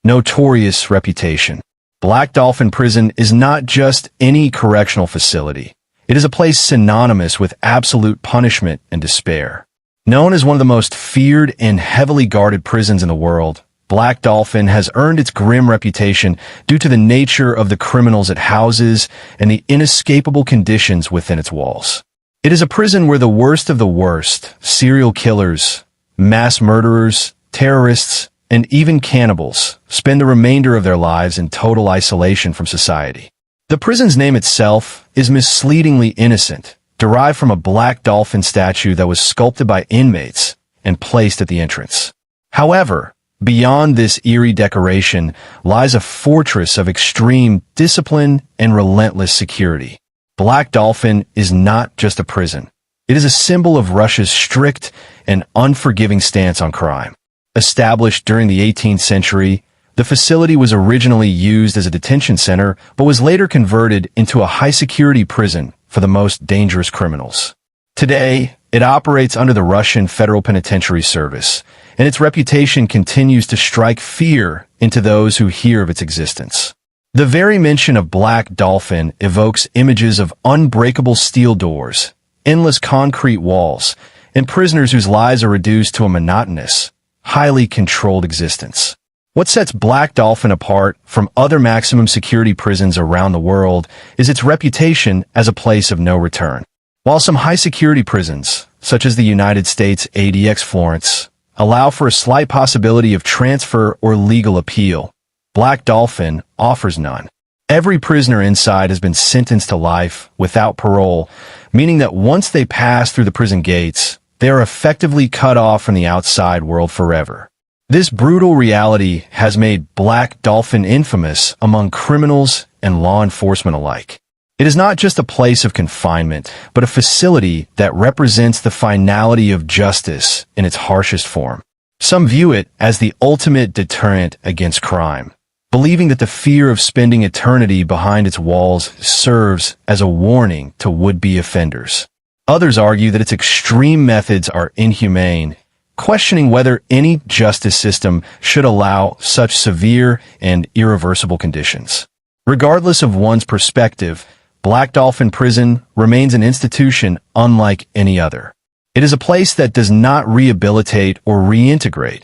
Notorious reputation. Black Dolphin Prison is not just any correctional facility. It is a place synonymous with absolute punishment and despair. Known as one of the most feared and heavily guarded prisons in the world, Black Dolphin has earned its grim reputation due to the nature of the criminals it houses and the inescapable conditions within its walls. It is a prison where the worst of the worst, serial killers, mass murderers, terrorists, and even cannibals, spend the remainder of their lives in total isolation from society. The prison's name itself is misleadingly innocent, derived from a black dolphin statue that was sculpted by inmates and placed at the entrance. However, beyond this eerie decoration lies a fortress of extreme discipline and relentless security. Black Dolphin is not just a prison. It is a symbol of Russia's strict and unforgiving stance on crime. Established during the 18th century, the facility was originally used as a detention center but was later converted into a high-security prison for the most dangerous criminals. Today, it operates under the Russian Federal Penitentiary Service, and its reputation continues to strike fear into those who hear of its existence. The very mention of Black Dolphin evokes images of unbreakable steel doors, endless concrete walls, and prisoners whose lives are reduced to a monotonous, highly controlled existence. What sets Black Dolphin apart from other maximum security prisons around the world is its reputation as a place of no return. While some high-security prisons, such as the United States ADX Florence, allow for a slight possibility of transfer or legal appeal, Black Dolphin offers none. Every prisoner inside has been sentenced to life without parole, meaning that once they pass through the prison gates, they are effectively cut off from the outside world forever. This brutal reality has made Black Dolphin infamous among criminals and law enforcement alike. It is not just a place of confinement, but a facility that represents the finality of justice in its harshest form. Some view it as the ultimate deterrent against crime, believing that the fear of spending eternity behind its walls serves as a warning to would-be offenders. Others argue that its extreme methods are inhumane, questioning whether any justice system should allow such severe and irreversible conditions. Regardless of one's perspective, Black Dolphin Prison remains an institution unlike any other. It is a place that does not rehabilitate or reintegrate.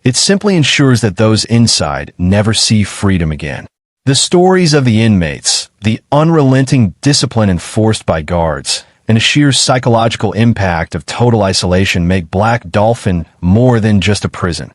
It simply ensures that those inside never see freedom again. The stories of the inmates, the unrelenting discipline enforced by guards, and the sheer psychological impact of total isolation make Black Dolphin more than just a prison.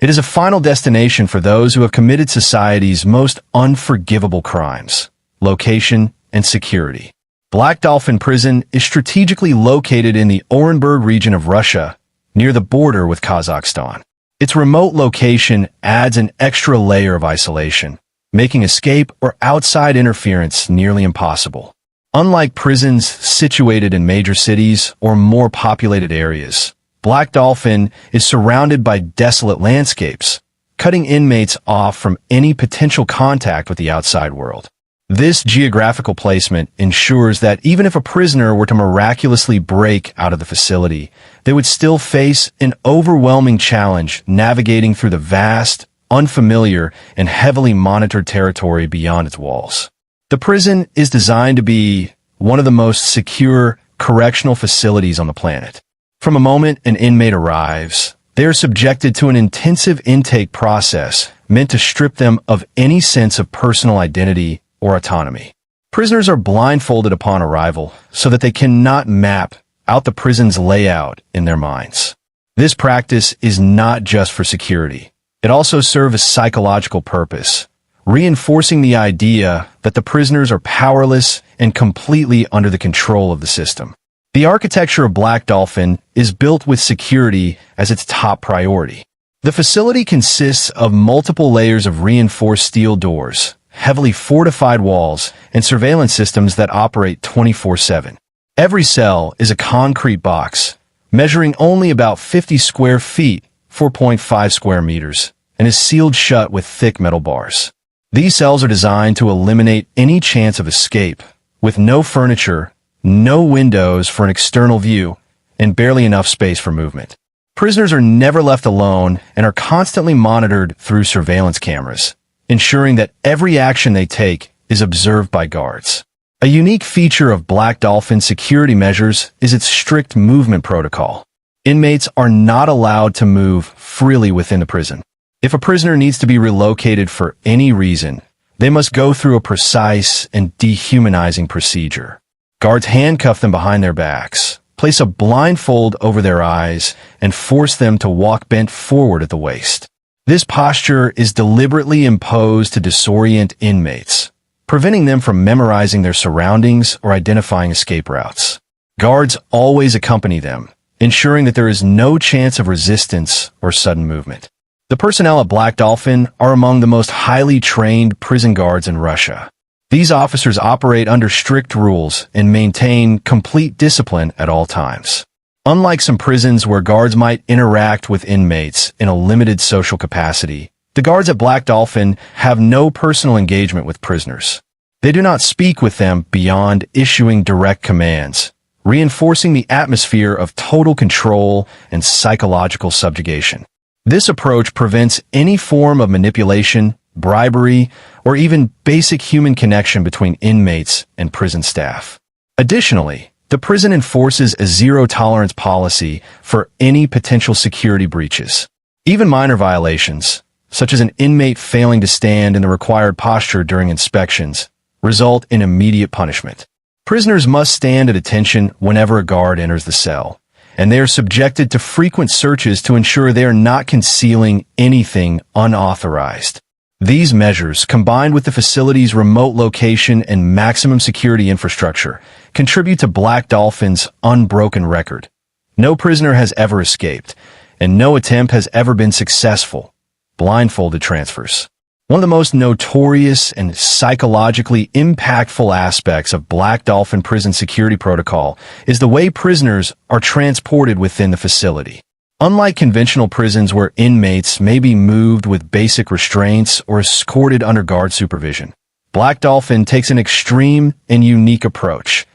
It is a final destination for those who have committed society's most unforgivable crimes: location and security. Black Dolphin Prison is strategically located in the Orenburg region of Russia, near the border with Kazakhstan. Its remote location adds an extra layer of isolation, making escape or outside interference nearly impossible. Unlike prisons situated in major cities or more populated areas, Black Dolphin is surrounded by desolate landscapes, cutting inmates off from any potential contact with the outside world. This geographical placement ensures that even if a prisoner were to miraculously break out of the facility, they would still face an overwhelming challenge navigating through the vast, unfamiliar, and heavily monitored territory beyond its walls. The prison is designed to be one of the most secure correctional facilities on the planet. From the moment an inmate arrives, they are subjected to an intensive intake process meant to strip them of any sense of personal identity or autonomy. Prisoners are blindfolded upon arrival so that they cannot map out the prison's layout in their minds. This practice is not just for security. It also serves a psychological purpose, reinforcing the idea that the prisoners are powerless and completely under the control of the system. The architecture of Black Dolphin is built with security as its top priority. The facility consists of multiple layers of reinforced steel doors, heavily fortified walls, and surveillance systems that operate 24/7. Every cell is a concrete box, measuring only about 50 square feet, 4.5 square meters, and is sealed shut with thick metal bars. These cells are designed to eliminate any chance of escape, with no furniture, no windows for an external view, and barely enough space for movement. Prisoners are never left alone and are constantly monitored through surveillance cameras, ensuring that every action they take is observed by guards. A unique feature of Black Dolphin's security measures is its strict movement protocol. Inmates are not allowed to move freely within the prison. If a prisoner needs to be relocated for any reason, they must go through a precise and dehumanizing procedure. Guards handcuff them behind their backs, place a blindfold over their eyes, and force them to walk bent forward at the waist. This posture is deliberately imposed to disorient inmates, preventing them from memorizing their surroundings or identifying escape routes. Guards always accompany them, ensuring that there is no chance of resistance or sudden movement. The personnel at Black Dolphin are among the most highly trained prison guards in Russia. These officers operate under strict rules and maintain complete discipline at all times. Unlike some prisons where guards might interact with inmates in a limited social capacity, the guards at Black Dolphin have no personal engagement with prisoners. They do not speak with them beyond issuing direct commands, reinforcing the atmosphere of total control and psychological subjugation. This approach prevents any form of manipulation, bribery, or even basic human connection between inmates and prison staff. Additionally, the prison enforces a zero-tolerance policy for any potential security breaches. Even minor violations, such as an inmate failing to stand in the required posture during inspections, result in immediate punishment. Prisoners must stand at attention whenever a guard enters the cell, and they are subjected to frequent searches to ensure they are not concealing anything unauthorized. These measures, combined with the facility's remote location and maximum security infrastructure, contribute to Black Dolphin's unbroken record. No prisoner has ever escaped, and no attempt has ever been successful. Blindfolded transfers. One of the most notorious and psychologically impactful aspects of Black Dolphin Prison security protocol is the way prisoners are transported within the facility. Unlike conventional prisons where inmates may be moved with basic restraints or escorted under guard supervision, Black Dolphin takes an extreme and unique approach.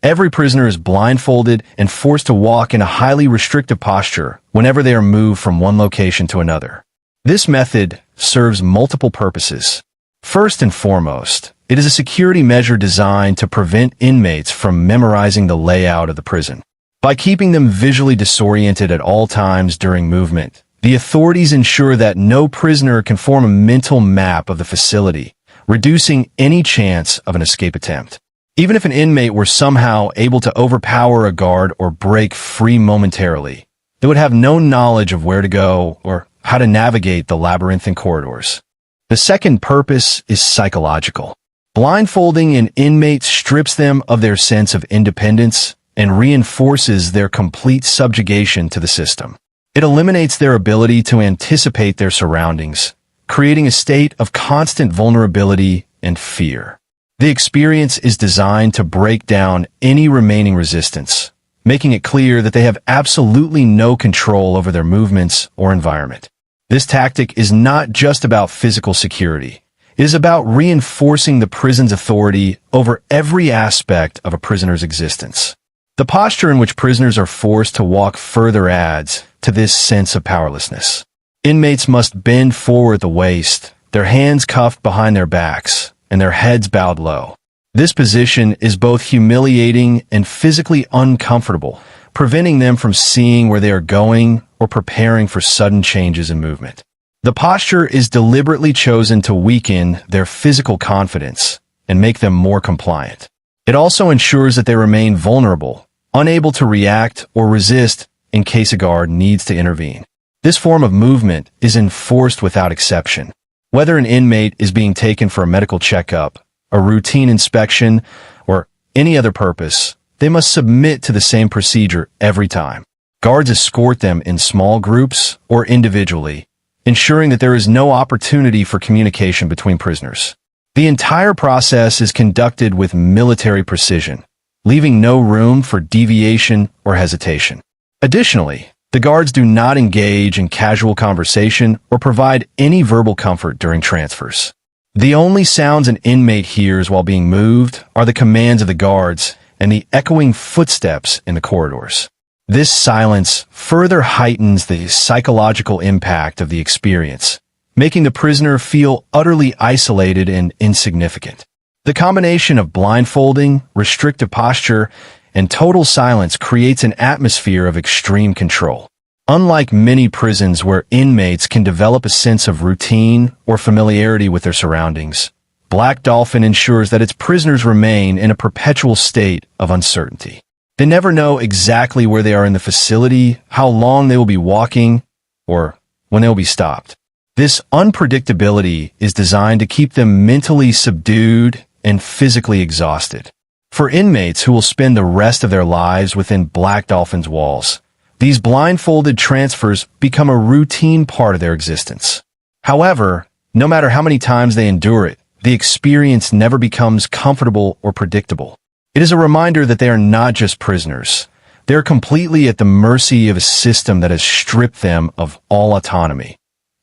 Every prisoner is blindfolded and forced to walk in a highly restrictive posture whenever they are moved from one location to another. This method serves multiple purposes. First and foremost, it is a security measure designed to prevent inmates from memorizing the layout of the prison. By keeping them visually disoriented at all times during movement, the authorities ensure that no prisoner can form a mental map of the facility, reducing any chance of an escape attempt. Even if an inmate were somehow able to overpower a guard or break free momentarily, they would have no knowledge of where to go or how to navigate the labyrinthine corridors. The second purpose is psychological. Blindfolding an inmate strips them of their sense of independence and reinforces their complete subjugation to the system. It eliminates their ability to anticipate their surroundings, creating a state of constant vulnerability and fear. The experience is designed to break down any remaining resistance, making it clear that they have absolutely no control over their movements or environment. This tactic is not just about physical security. It is about reinforcing the prison's authority over every aspect of a prisoner's existence. The posture in which prisoners are forced to walk further adds to this sense of powerlessness. Inmates must bend forward at the waist, their hands cuffed behind their backs, and their heads bowed low. This position is both humiliating and physically uncomfortable, preventing them from seeing where they are going or preparing for sudden changes in movement. The posture is deliberately chosen to weaken their physical confidence and make them more compliant. It also ensures that they remain vulnerable, unable to react or resist in case a guard needs to intervene. This form of movement is enforced without exception. Whether an inmate is being taken for a medical checkup, a routine inspection, or any other purpose, they must submit to the same procedure every time. Guards escort them in small groups or individually, ensuring that there is no opportunity for communication between prisoners. The entire process is conducted with military precision, leaving no room for deviation or hesitation. Additionally, the guards do not engage in casual conversation or provide any verbal comfort during transfers. The only sounds an inmate hears while being moved are the commands of the guards and the echoing footsteps in the corridors. This silence further heightens the psychological impact of the experience, making the prisoner feel utterly isolated and insignificant. The combination of blindfolding, restrictive posture, and total silence creates an atmosphere of extreme control. Unlike many prisons where inmates can develop a sense of routine or familiarity with their surroundings, Black Dolphin ensures that its prisoners remain in a perpetual state of uncertainty. They never know exactly where they are in the facility, how long they will be walking, or when they will be stopped. This unpredictability is designed to keep them mentally subdued and physically exhausted. For inmates who will spend the rest of their lives within Black Dolphin's walls, these blindfolded transfers become a routine part of their existence. However, no matter how many times they endure it, the experience never becomes comfortable or predictable. It is a reminder that they are not just prisoners. They are completely at the mercy of a system that has stripped them of all autonomy,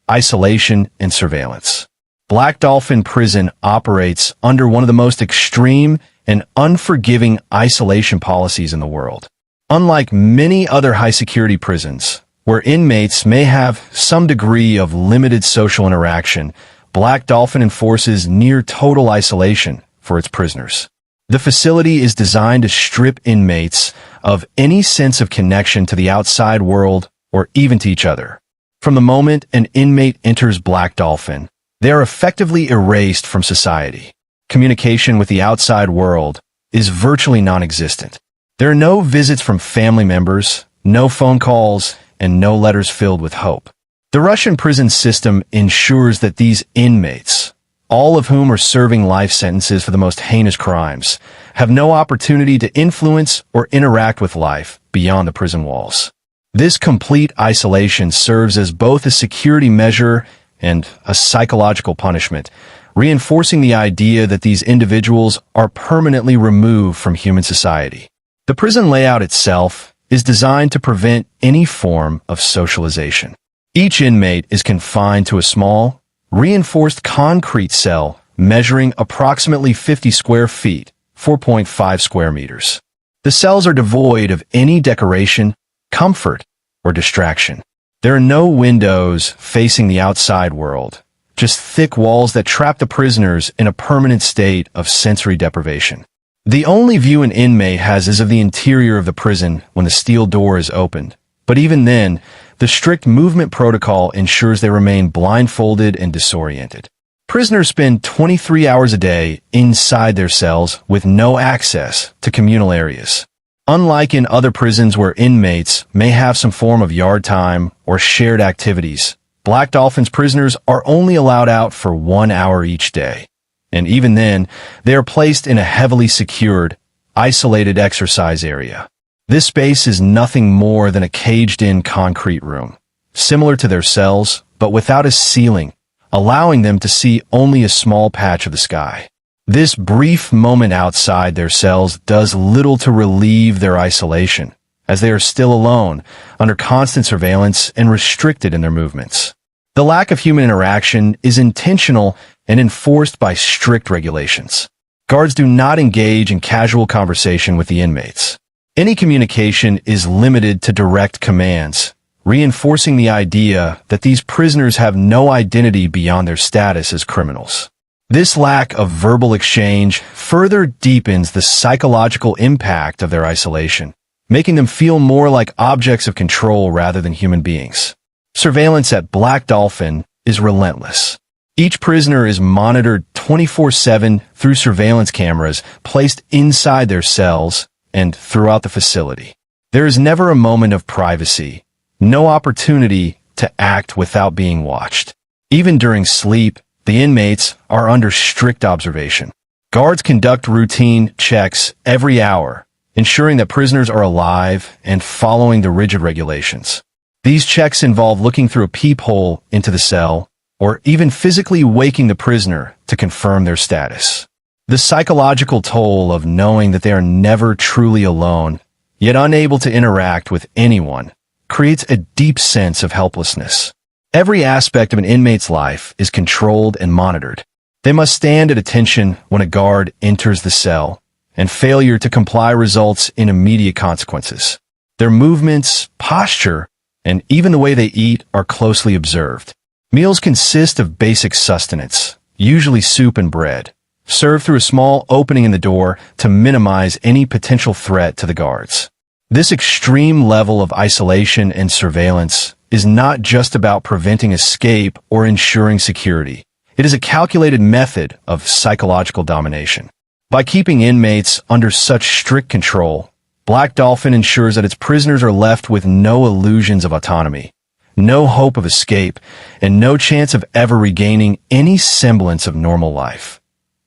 isolation, and surveillance. Black Dolphin Prison operates under one of the most extreme and unforgiving isolation policies in the world. Unlike many other high-security prisons, where inmates may have some degree of limited social interaction, Black Dolphin enforces near-total isolation for its prisoners. The facility is designed to strip inmates of any sense of connection to the outside world or even to each other. From the moment an inmate enters Black Dolphin, they are effectively erased from society. Communication with the outside world is virtually non-existent. There are no visits from family members, no phone calls, and no letters filled with hope. The Russian prison system ensures that these inmates, all of whom are serving life sentences for the most heinous crimes, have no opportunity to influence or interact with life beyond the prison walls. This complete isolation serves as both a security measure and a psychological punishment, reinforcing the idea that these individuals are permanently removed from human society. The prison layout itself is designed to prevent any form of socialization. Each inmate is confined to a small, reinforced concrete cell measuring approximately 50 square feet, 4.5 square meters. The cells are devoid of any decoration, comfort, or distraction. There are no windows facing the outside world, just thick walls that trap the prisoners in a permanent state of sensory deprivation. The only view an inmate has is of the interior of the prison when the steel door is opened, but even then, the strict movement protocol ensures they remain blindfolded and disoriented. Prisoners spend 23 hours a day inside their cells with no access to communal areas. Unlike in other prisons where inmates may have some form of yard time or shared activities, Black Dolphin's prisoners are only allowed out for 1 hour each day. And even then, they are placed in a heavily secured, isolated exercise area. This space is nothing more than a caged-in concrete room, similar to their cells, but without a ceiling, allowing them to see only a small patch of the sky. This brief moment outside their cells does little to relieve their isolation, as they are still alone, under constant surveillance and restricted in their movements. The lack of human interaction is intentional and enforced by strict regulations. Guards do not engage in casual conversation with the inmates. Any communication is limited to direct commands, reinforcing the idea that these prisoners have no identity beyond their status as criminals. This lack of verbal exchange further deepens the psychological impact of their isolation, making them feel more like objects of control rather than human beings. Surveillance at Black Dolphin is relentless. Each prisoner is monitored 24/7 through surveillance cameras placed inside their cells and throughout the facility. There is never a moment of privacy, no opportunity to act without being watched. Even during sleep, the inmates are under strict observation. Guards conduct routine checks every hour, ensuring that prisoners are alive and following the rigid regulations. These checks involve looking through a peephole into the cell, or even physically waking the prisoner to confirm their status. The psychological toll of knowing that they are never truly alone, yet unable to interact with anyone, creates a deep sense of helplessness. Every aspect of an inmate's life is controlled and monitored. They must stand at attention when a guard enters the cell, and failure to comply results in immediate consequences. Their movements, posture, and even the way they eat are closely observed. Meals consist of basic sustenance, usually soup and bread, served through a small opening in the door to minimize any potential threat to the guards. This extreme level of isolation and surveillance is not just about preventing escape or ensuring security. It is a calculated method of psychological domination. By keeping inmates under such strict control, Black Dolphin ensures that its prisoners are left with no illusions of autonomy, no hope of escape, and no chance of ever regaining any semblance of normal life.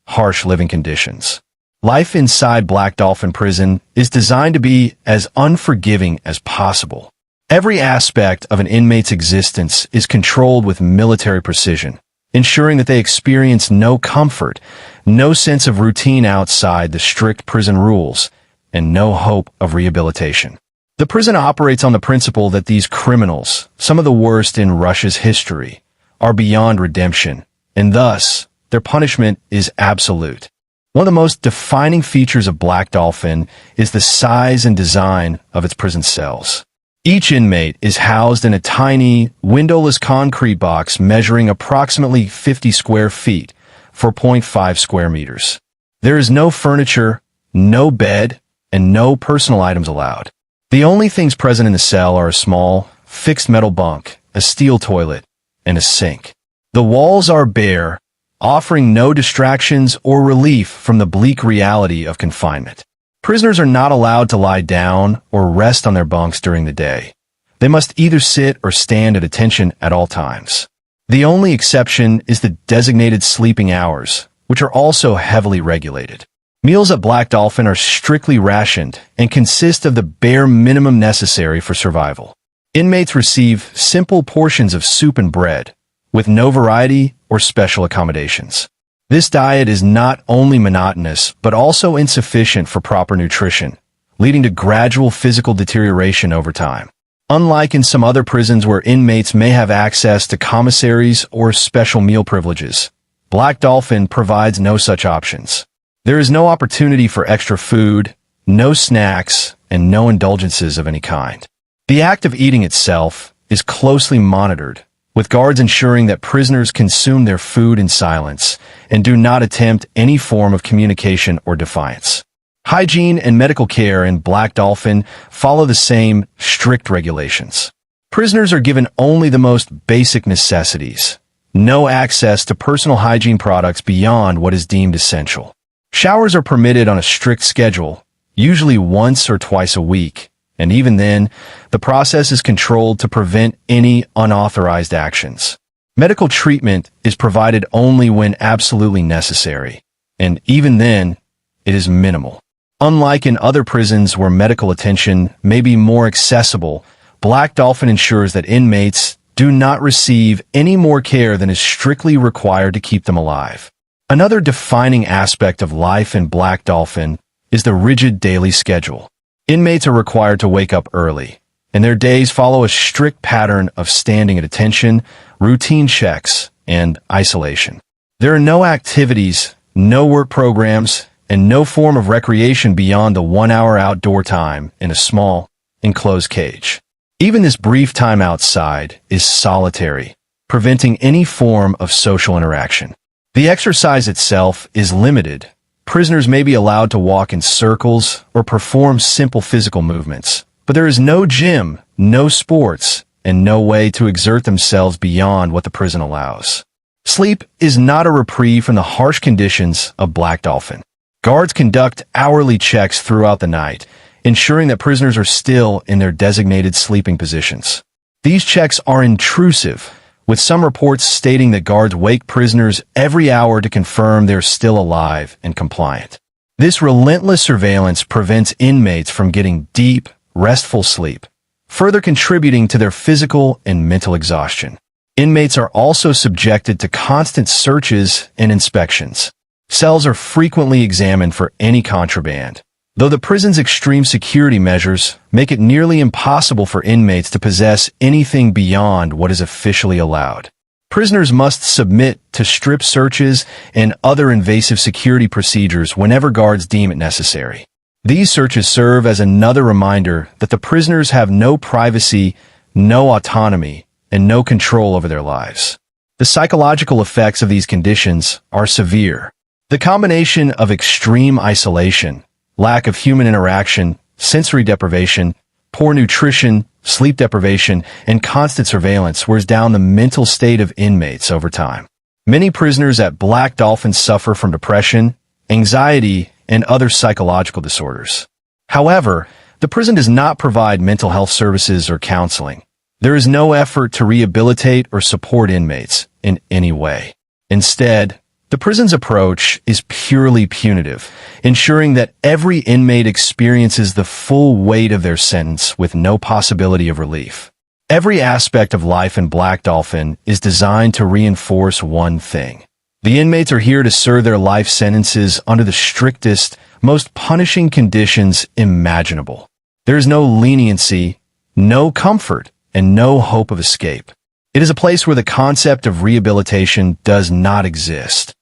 Harsh living conditions. Life inside Black Dolphin Prison is designed to be as unforgiving as possible. Every aspect of an inmate's existence is controlled with military precision, ensuring that they experience no comfort, no sense of routine outside the strict prison rules, and no hope of rehabilitation. The prison operates on the principle that these criminals, some of the worst in Russia's history, are beyond redemption, and thus, their punishment is absolute. One of the most defining features of Black Dolphin is the size and design of its prison cells. Each inmate is housed in a tiny, windowless concrete box measuring approximately 50 square feet, 4.5 square meters. There is no furniture, no bed, and no personal items allowed. The only things present in the cell are a small, fixed metal bunk, a steel toilet, and a sink. The walls are bare, offering no distractions or relief from the bleak reality of confinement. Prisoners are not allowed to lie down or rest on their bunks during the day. They must either sit or stand at attention at all times. The only exception is the designated sleeping hours, which are also heavily regulated. Meals at Black Dolphin are strictly rationed and consist of the bare minimum necessary for survival. Inmates receive simple portions of soup and bread, with no variety or special accommodations. This diet is not only monotonous, but also insufficient for proper nutrition, leading to gradual physical deterioration over time. Unlike in some other prisons where inmates may have access to commissaries or special meal privileges, Black Dolphin provides no such options. There is no opportunity for extra food, no snacks, and no indulgences of any kind. The act of eating itself is closely monitored, with guards ensuring that prisoners consume their food in silence and do not attempt any form of communication or defiance. Hygiene and medical care in Black Dolphin follow the same strict regulations. Prisoners are given only the most basic necessities, no access to personal hygiene products beyond what is deemed essential. Showers are permitted on a strict schedule, usually once or twice a week, and even then, the process is controlled to prevent any unauthorized actions. Medical treatment is provided only when absolutely necessary, and even then, it is minimal. Unlike in other prisons where medical attention may be more accessible, Black Dolphin ensures that inmates do not receive any more care than is strictly required to keep them alive. Another defining aspect of life in Black Dolphin is the rigid daily schedule. Inmates are required to wake up early, and their days follow a strict pattern of standing at attention, routine checks, and isolation. There are no activities, no work programs, and no form of recreation beyond the 1-hour outdoor time in a small, enclosed cage. Even this brief time outside is solitary, preventing any form of social interaction. The exercise itself is limited. Prisoners may be allowed to walk in circles or perform simple physical movements, but there is no gym, no sports, and no way to exert themselves beyond what the prison allows. Sleep is not a reprieve from the harsh conditions of Black Dolphin. Guards conduct hourly checks throughout the night, ensuring that prisoners are still in their designated sleeping positions. These checks are intrusive, with some reports stating that guards wake prisoners every hour to confirm they're still alive and compliant. This relentless surveillance prevents inmates from getting deep, restful sleep, further contributing to their physical and mental exhaustion. Inmates are also subjected to constant searches and inspections. Cells are frequently examined for any contraband, though the prison's extreme security measures make it nearly impossible for inmates to possess anything beyond what is officially allowed. Prisoners must submit to strip searches and other invasive security procedures whenever guards deem it necessary. These searches serve as another reminder that the prisoners have no privacy, no autonomy, and no control over their lives. The psychological effects of these conditions are severe. The combination of extreme isolation, lack of human interaction, sensory deprivation, poor nutrition, sleep deprivation, and constant surveillance wears down the mental state of inmates over time. Many prisoners at Black Dolphin suffer from depression, anxiety, and other psychological disorders. However, the prison does not provide mental health services or counseling. There is no effort to rehabilitate or support inmates in any way. Instead, the prison's approach is purely punitive, ensuring that every inmate experiences the full weight of their sentence with no possibility of relief. Every aspect of life in Black Dolphin is designed to reinforce one thing. The inmates are here to serve their life sentences under the strictest, most punishing conditions imaginable. There is no leniency, no comfort, and no hope of escape. It is a place where the concept of rehabilitation does not exist.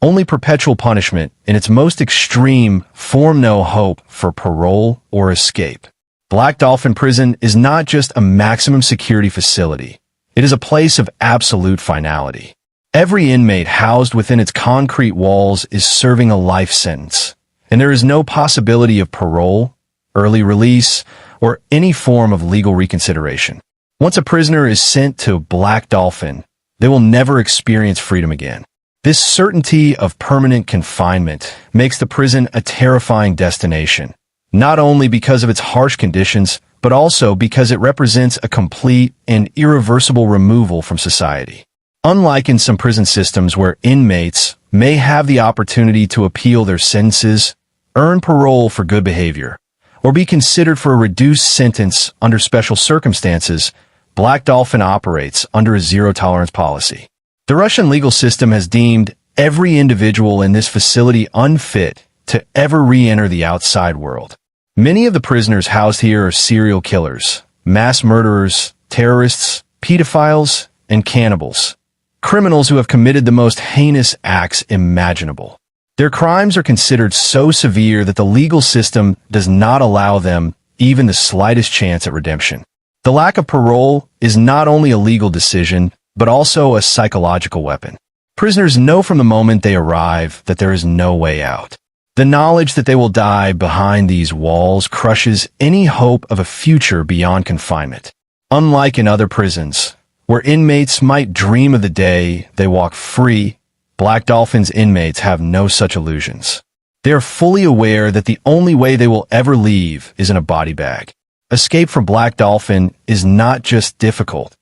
Only perpetual punishment, in its most extreme form, no hope for parole or escape. Black Dolphin Prison is not just a maximum security facility. It is a place of absolute finality. Every inmate housed within its concrete walls is serving a life sentence, and there is no possibility of parole, early release, or any form of legal reconsideration. Once a prisoner is sent to Black Dolphin, they will never experience freedom again. This certainty of permanent confinement makes the prison a terrifying destination, not only because of its harsh conditions, but also because it represents a complete and irreversible removal from society. Unlike in some prison systems where inmates may have the opportunity to appeal their sentences, earn parole for good behavior, or be considered for a reduced sentence under special circumstances, Black Dolphin operates under a zero-tolerance policy. The Russian legal system has deemed every individual in this facility unfit to ever re-enter the outside world. Many of the prisoners housed here are serial killers, mass murderers, terrorists, pedophiles, and cannibals. Criminals who have committed the most heinous acts imaginable. Their crimes are considered so severe that the legal system does not allow them even the slightest chance at redemption. The lack of parole is not only a legal decision, but also a psychological weapon. Prisoners know from the moment they arrive that there is no way out. The knowledge that they will die behind these walls crushes any hope of a future beyond confinement. Unlike in other prisons, where inmates might dream of the day they walk free, Black Dolphin's inmates have no such illusions. They are fully aware that the only way they will ever leave is in a body bag. Escape from Black Dolphin is not just difficult.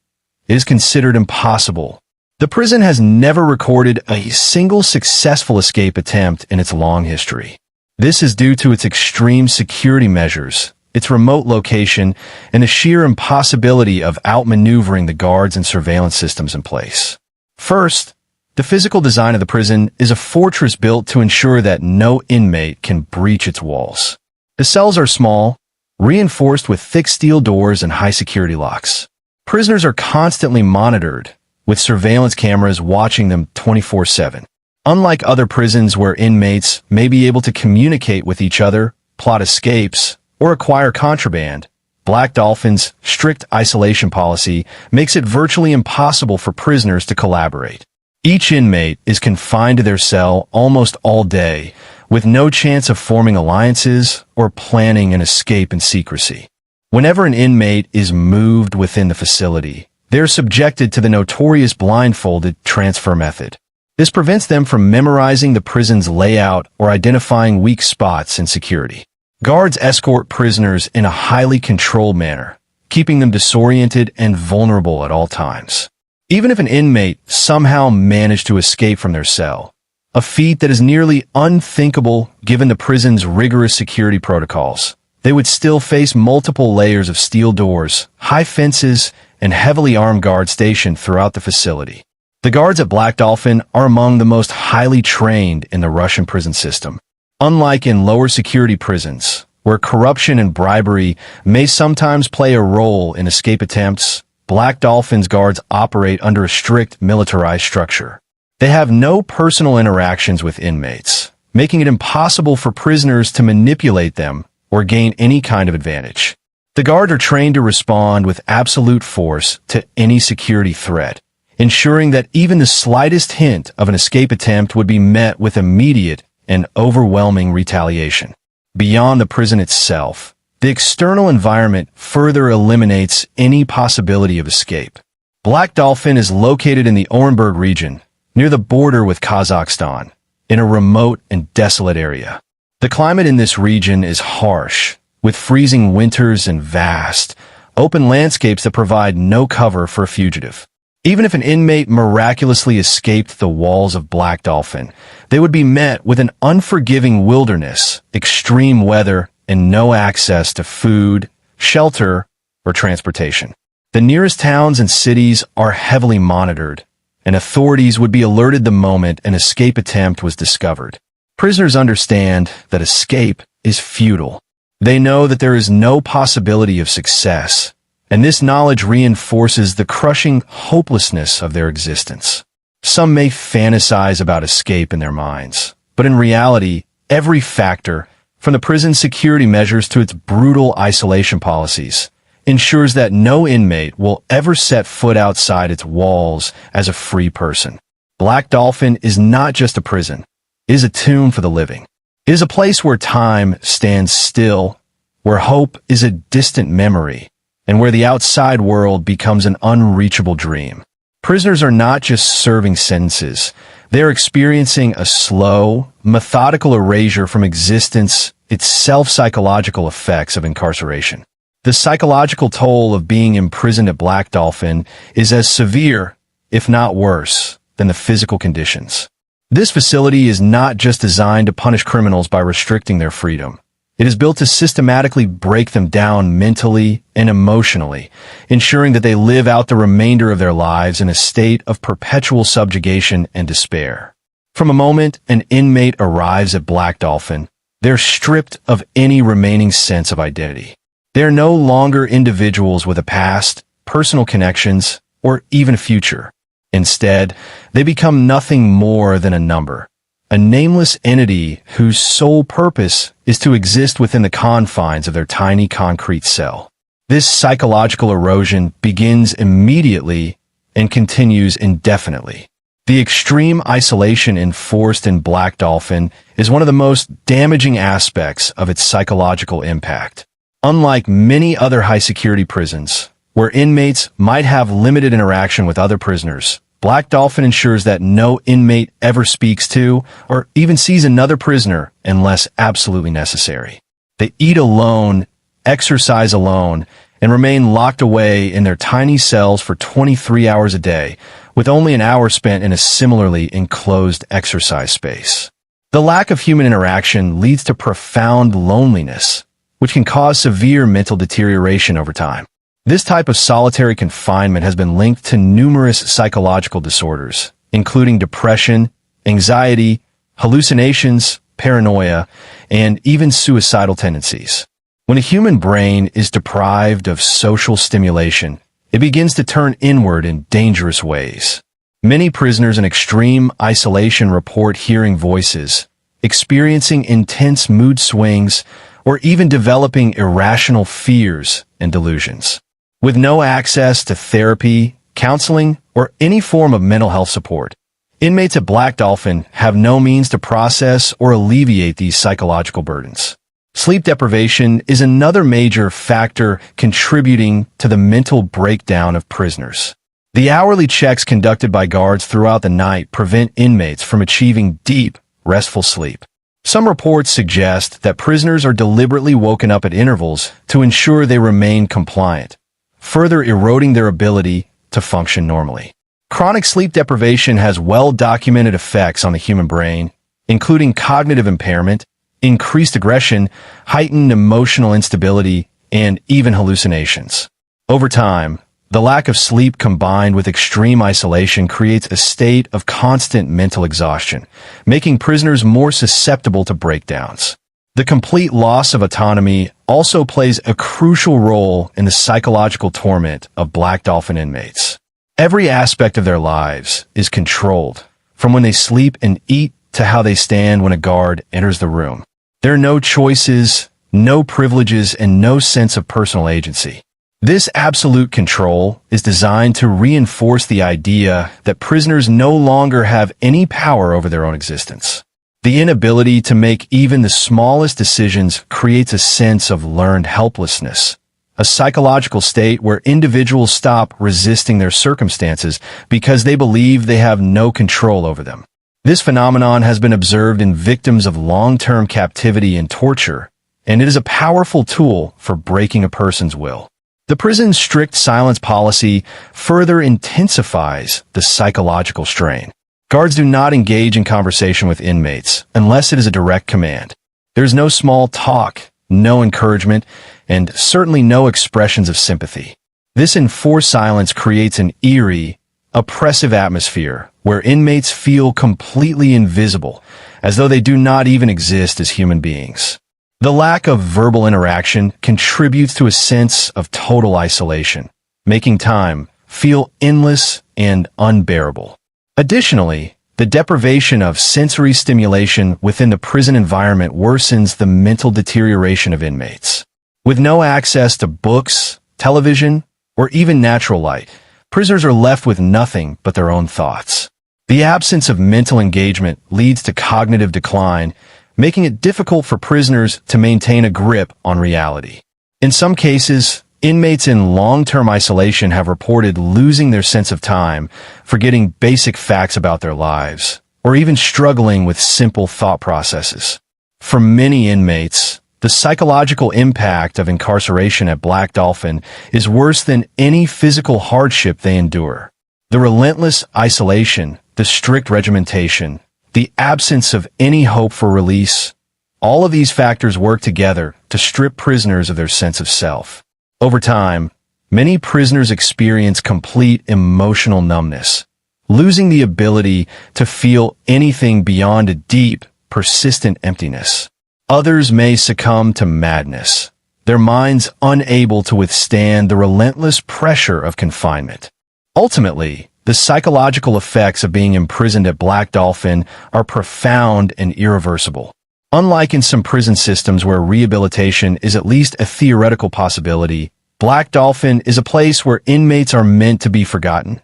It is considered impossible. The prison has never recorded a single successful escape attempt in its long history. This is due to its extreme security measures, its remote location, and the sheer impossibility of outmaneuvering the guards and surveillance systems in place. First, the physical design of the prison is a fortress built to ensure that no inmate can breach its walls. The cells are small, reinforced with thick steel doors and high security locks. Prisoners are constantly monitored, with surveillance cameras watching them 24/7. Unlike other prisons where inmates may be able to communicate with each other, plot escapes, or acquire contraband, Black Dolphin's strict isolation policy makes it virtually impossible for prisoners to collaborate. Each inmate is confined to their cell almost all day, with no chance of forming alliances or planning an escape in secrecy. Whenever an inmate is moved within the facility, they are subjected to the notorious blindfolded transfer method. This prevents them from memorizing the prison's layout or identifying weak spots in security. Guards escort prisoners in a highly controlled manner, keeping them disoriented and vulnerable at all times. Even if an inmate somehow managed to escape from their cell, a feat that is nearly unthinkable given the prison's rigorous security protocols, they would still face multiple layers of steel doors, high fences, and heavily armed guards stationed throughout the facility. The guards at Black Dolphin are among the most highly trained in the Russian prison system. Unlike in lower security prisons, where corruption and bribery may sometimes play a role in escape attempts, Black Dolphin's guards operate under a strict militarized structure. They have no personal interactions with inmates, making it impossible for prisoners to manipulate them or gain any kind of advantage. The guards are trained to respond with absolute force to any security threat, ensuring that even the slightest hint of an escape attempt would be met with immediate and overwhelming retaliation. Beyond the prison itself, the external environment further eliminates any possibility of escape. Black Dolphin is located in the Orenburg region, near the border with Kazakhstan, in a remote and desolate area. The climate in this region is harsh, with freezing winters and vast, open landscapes that provide no cover for a fugitive. Even if an inmate miraculously escaped the walls of Black Dolphin, they would be met with an unforgiving wilderness, extreme weather, and no access to food, shelter, or transportation. The nearest towns and cities are heavily monitored, and authorities would be alerted the moment an escape attempt was discovered. Prisoners understand that escape is futile. They know that there is no possibility of success, and this knowledge reinforces the crushing hopelessness of their existence. Some may fantasize about escape in their minds, but in reality, every factor, from the prison's security measures to its brutal isolation policies, ensures that no inmate will ever set foot outside its walls as a free person. Black Dolphin is not just a prison. It is a tomb for the living. It is a place where time stands still, where hope is a distant memory, and where the outside world becomes an unreachable dream. Prisoners are not just serving sentences. They are experiencing a slow, methodical erasure from existence, itself psychological effects of incarceration. The psychological toll of being imprisoned at Black Dolphin is as severe, if not worse, than the physical conditions. This facility is not just designed to punish criminals by restricting their freedom. It is built to systematically break them down mentally and emotionally, ensuring that they live out the remainder of their lives in a state of perpetual subjugation and despair. From a moment an inmate arrives at Black Dolphin, they're stripped of any remaining sense of identity. They are no longer individuals with a past, personal connections, or even a future. Instead, they become nothing more than a number, a nameless entity whose sole purpose is to exist within the confines of their tiny concrete cell. This psychological erosion begins immediately and continues indefinitely. The extreme isolation enforced in Black Dolphin is one of the most damaging aspects of its psychological impact. Unlike many other high-security prisons, where inmates might have limited interaction with other prisoners, Black Dolphin ensures that no inmate ever speaks to or even sees another prisoner unless absolutely necessary. They eat alone, exercise alone, and remain locked away in their tiny cells for 23 hours a day, with only an hour spent in a similarly enclosed exercise space. The lack of human interaction leads to profound loneliness, which can cause severe mental deterioration over time. This type of solitary confinement has been linked to numerous psychological disorders, including depression, anxiety, hallucinations, paranoia, and even suicidal tendencies. When a human brain is deprived of social stimulation, it begins to turn inward in dangerous ways. Many prisoners in extreme isolation report hearing voices, experiencing intense mood swings, or even developing irrational fears and delusions. With no access to therapy, counseling, or any form of mental health support, inmates at Black Dolphin have no means to process or alleviate these psychological burdens. Sleep deprivation is another major factor contributing to the mental breakdown of prisoners. The hourly checks conducted by guards throughout the night prevent inmates from achieving deep, restful sleep. Some reports suggest that prisoners are deliberately woken up at intervals to ensure they remain compliant, further eroding their ability to function normally. Chronic sleep deprivation has well-documented effects on the human brain, including cognitive impairment, increased aggression, heightened emotional instability, and even hallucinations. Over time, the lack of sleep combined with extreme isolation creates a state of constant mental exhaustion, making prisoners more susceptible to breakdowns. The complete loss of autonomy also plays a crucial role in the psychological torment of Black Dolphin inmates. Every aspect of their lives is controlled, from when they sleep and eat to how they stand when a guard enters the room. There are no choices, no privileges, and no sense of personal agency. This absolute control is designed to reinforce the idea that prisoners no longer have any power over their own existence. The inability to make even the smallest decisions creates a sense of learned helplessness, a psychological state where individuals stop resisting their circumstances because they believe they have no control over them. This phenomenon has been observed in victims of long-term captivity and torture, and it is a powerful tool for breaking a person's will. The prison's strict silence policy further intensifies the psychological strain. Guards do not engage in conversation with inmates unless it is a direct command. There's no small talk, no encouragement, and certainly no expressions of sympathy. This enforced silence creates an eerie, oppressive atmosphere where inmates feel completely invisible, as though they do not even exist as human beings. The lack of verbal interaction contributes to a sense of total isolation, making time feel endless and unbearable. Additionally, the deprivation of sensory stimulation within the prison environment worsens the mental deterioration of inmates. With no access to books, television, or even natural light, prisoners are left with nothing but their own thoughts. The absence of mental engagement leads to cognitive decline, making it difficult for prisoners to maintain a grip on reality. In some cases, inmates in long-term isolation have reported losing their sense of time, forgetting basic facts about their lives, or even struggling with simple thought processes. For many inmates, the psychological impact of incarceration at Black Dolphin is worse than any physical hardship they endure. The relentless isolation, the strict regimentation, the absence of any hope for release, all of these factors work together to strip prisoners of their sense of self. Over time, many prisoners experience complete emotional numbness, losing the ability to feel anything beyond a deep, persistent emptiness. Others may succumb to madness, their minds unable to withstand the relentless pressure of confinement. Ultimately, the psychological effects of being imprisoned at Black Dolphin are profound and irreversible. Unlike in some prison systems where rehabilitation is at least a theoretical possibility, Black Dolphin is a place where inmates are meant to be forgotten,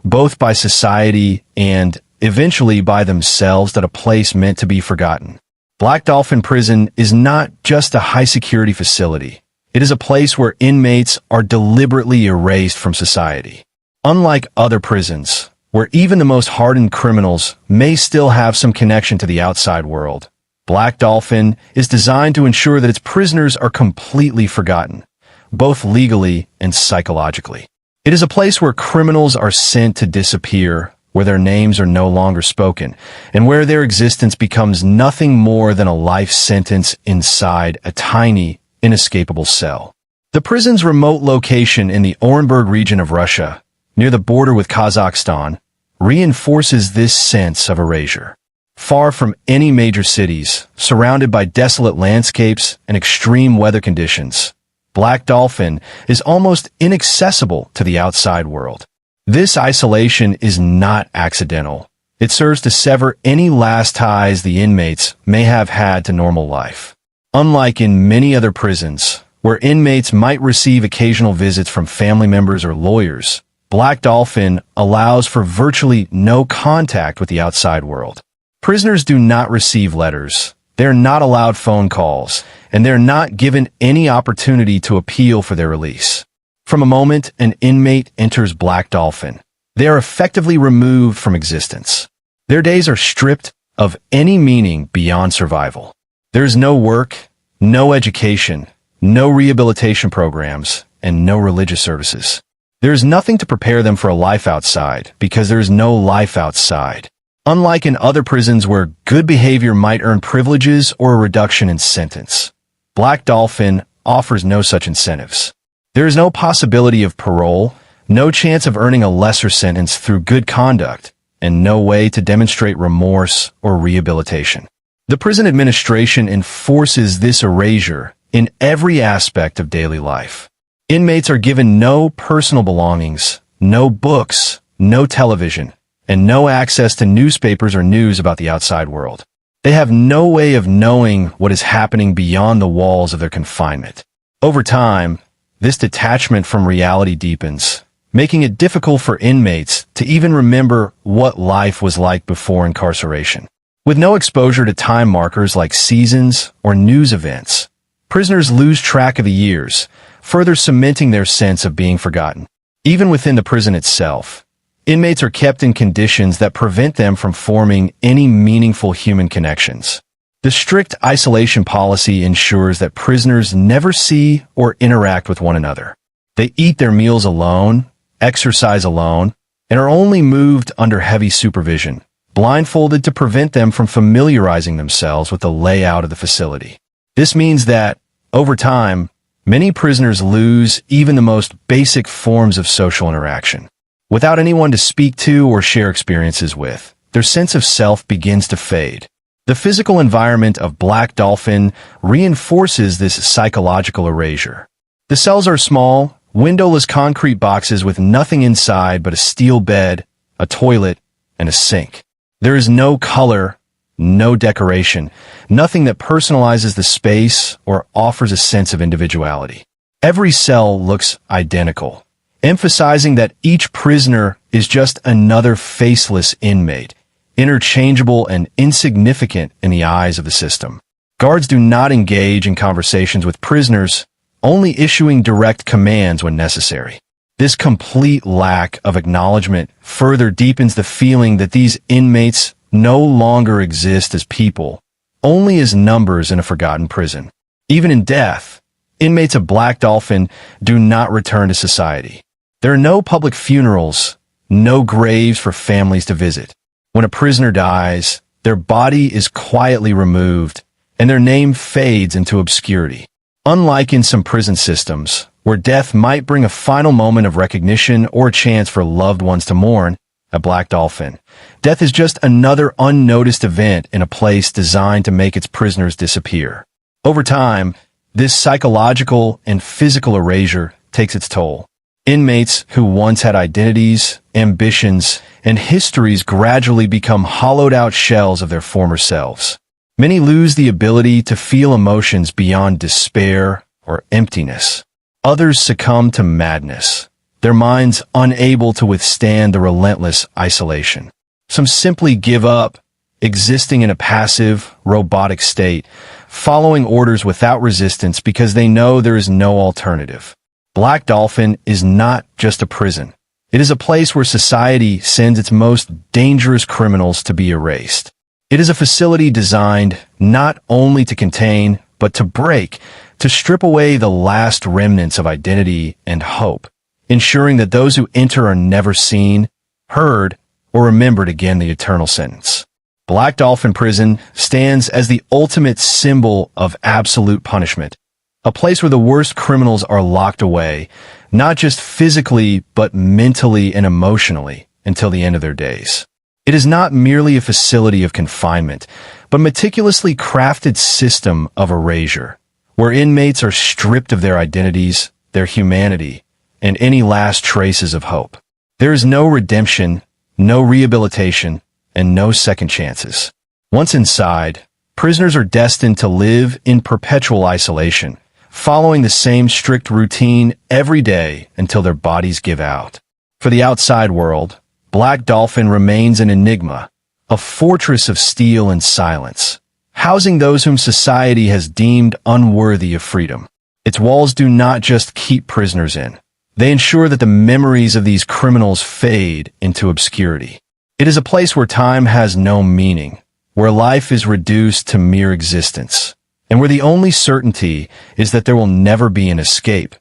both by society and, eventually, by themselves, that a place meant to be forgotten. Black Dolphin Prison is not just a high-security facility. It is a place where inmates are deliberately erased from society. Unlike other prisons, where even the most hardened criminals may still have some connection to the outside world, Black Dolphin is designed to ensure that its prisoners are completely forgotten, both legally and psychologically. It is a place where criminals are sent to disappear, where their names are no longer spoken, and where their existence becomes nothing more than a life sentence inside a tiny, inescapable cell. The prison's remote location in the Orenburg region of Russia, near the border with Kazakhstan, reinforces this sense of erasure. Far from any major cities, surrounded by desolate landscapes and extreme weather conditions, Black Dolphin is almost inaccessible to the outside world. This isolation is not accidental. It serves to sever any last ties the inmates may have had to normal life. Unlike in many other prisons, where inmates might receive occasional visits from family members or lawyers, Black Dolphin allows for virtually no contact with the outside world. Prisoners do not receive letters, they are not allowed phone calls, and they are not given any opportunity to appeal for their release. From a moment an inmate enters Black Dolphin, they are effectively removed from existence. Their days are stripped of any meaning beyond survival. There is no work, no education, no rehabilitation programs, and no religious services. There is nothing to prepare them for a life outside, because there is no life outside. Unlike in other prisons where good behavior might earn privileges or a reduction in sentence, Black Dolphin offers no such incentives. There is no possibility of parole, no chance of earning a lesser sentence through good conduct, and no way to demonstrate remorse or rehabilitation. The prison administration enforces this erasure in every aspect of daily life. Inmates are given no personal belongings, no books, no television, and no access to newspapers or news about the outside world. They have no way of knowing what is happening beyond the walls of their confinement. Over time, this detachment from reality deepens, making it difficult for inmates to even remember what life was like before incarceration. With no exposure to time markers like seasons or news events, prisoners lose track of the years, further cementing their sense of being forgotten. Even within the prison itself, inmates are kept in conditions that prevent them from forming any meaningful human connections. The strict isolation policy ensures that prisoners never see or interact with one another. They eat their meals alone, exercise alone, and are only moved under heavy supervision, blindfolded to prevent them from familiarizing themselves with the layout of the facility. This means that, over time, many prisoners lose even the most basic forms of social interaction. Without anyone to speak to or share experiences with, their sense of self begins to fade. The physical environment of Black Dolphin reinforces this psychological erasure. The cells are small, windowless concrete boxes with nothing inside but a steel bed, a toilet, and a sink. There is no color, no decoration, nothing that personalizes the space or offers a sense of individuality. Every cell looks identical, emphasizing that each prisoner is just another faceless inmate, interchangeable and insignificant in the eyes of the system. Guards do not engage in conversations with prisoners, only issuing direct commands when necessary. This complete lack of acknowledgement further deepens the feeling that these inmates no longer exist as people, only as numbers in a forgotten prison. Even in death, inmates of Black Dolphin do not return to society. There are no public funerals, no graves for families to visit. When a prisoner dies, their body is quietly removed, and their name fades into obscurity. Unlike in some prison systems, where death might bring a final moment of recognition or a chance for loved ones to mourn, at Black Dolphin, death is just another unnoticed event in a place designed to make its prisoners disappear. Over time, this psychological and physical erasure takes its toll. Inmates who once had identities, ambitions, and histories gradually become hollowed-out shells of their former selves. Many lose the ability to feel emotions beyond despair or emptiness. Others succumb to madness, their minds unable to withstand the relentless isolation. Some simply give up, existing in a passive, robotic state, following orders without resistance because they know there is no alternative. Black Dolphin is not just a prison. It is a place where society sends its most dangerous criminals to be erased. It is a facility designed not only to contain, but to break, to strip away the last remnants of identity and hope, ensuring that those who enter are never seen, heard, or remembered again the eternal sentence. Black Dolphin Prison stands as the ultimate symbol of absolute punishment, a place where the worst criminals are locked away, not just physically, but mentally and emotionally, until the end of their days. It is not merely a facility of confinement, but a meticulously crafted system of erasure, where inmates are stripped of their identities, their humanity, and any last traces of hope. There is no redemption, no rehabilitation, and no second chances. Once inside, prisoners are destined to live in perpetual isolation, following the same strict routine every day until their bodies give out. For the outside world, Black Dolphin remains an enigma, a fortress of steel and silence, housing those whom society has deemed unworthy of freedom. Its walls do not just keep prisoners in. They ensure that the memories of these criminals fade into obscurity. It is a place where time has no meaning, where life is reduced to mere existence, and where the only certainty is that there will never be an escape,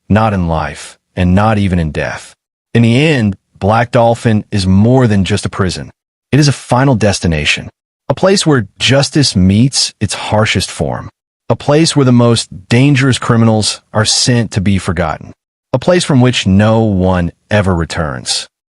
not in life, and not even in death. In the end, Black Dolphin is more than just a prison. It is a final destination, a place where justice meets its harshest form, a place where the most dangerous criminals are sent to be forgotten, a place from which no one ever returns.